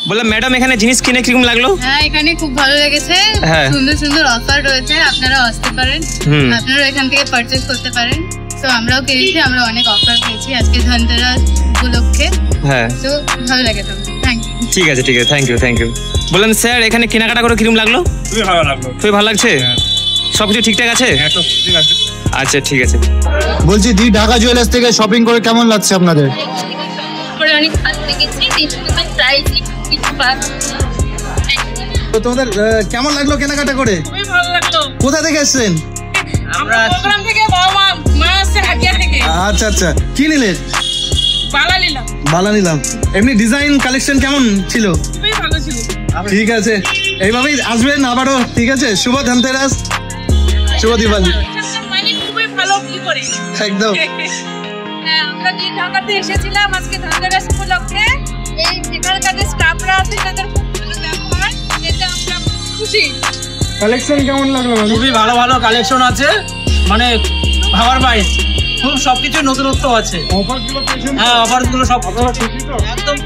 বললাম ম্যাডাম এখানে জিনিস কিনে কিরকম লাগলো? হ্যাঁ এখানে খুব ভালো লেগেছে, সুন্দর সুন্দর অফার রয়েছে, আপনারা আসতে পারেন, আপনারা এখান থেকে পারচেজ করতে পারেন। তো আমরাও কিনেছি, আমরা অনেক অফার পেয়েছি আজকে ধনতেরাস উপলক্ষে। হ্যাঁ তো ভালো লেগেছে। Thank you. ঠিক আছে ঠিক আছে, থ্যাংক ইউ। বললাম স্যার এখানে কেনাকাটা করে কিরকম লাগলো? খুবই ভালো লাগলো। খুবই ভালো লাগছে? সবকিছু ঠিকঠাক আছে? হ্যাঁ সব ঠিক আছে। আচ্ছা ঠিক আছে। বলছি দি ঢাকা জুয়েলার্স থেকে শপিং করে কেমন লাগছে আপনাদের? অনেক ভালো লেগেছে, তো তোমাদের কেমন লাগলো কেনাকাটা করে? খুবই ভালো লাগলো। কোথা থেকে এসেছেন? আমরা প্রোগ্রাম থেকে, বাবা মা আসছে হাতিয়া থেকে। আচ্ছা আচ্ছা, কি নিলেন? বালা নিলাম। এমনি ডিজাইন কালেকশন কেমন ছিল? খুবই ভালো ছিল। ঠিক আছে, এইভাবেই আসবেন আবারও। ঠিক আছে, শুভ ধনতেরাস, শুভ দিওয়ালি। মানে খুবই ভালো কি করে একদম। হ্যাঁ আমরা কি ঢাকাতে এসেছিলাম আজকে ধনতেরাস উপলক্ষে। এই এখানকার যে স্টাফরা আছে তাদের খুব ভালো ব্যবহার, এতে আমরা খুশি। কালেকশন কেমন লাগলো? খুবই ভালো ভালো কালেকশন আছে, মানে ভাবার বাইরে, খুব সবকিছু নতুনত্ব আছে। অফারগুলো পেয়েছেন? হ্যাঁ অফারগুলো সব আপনারা খুশি তো? একদম।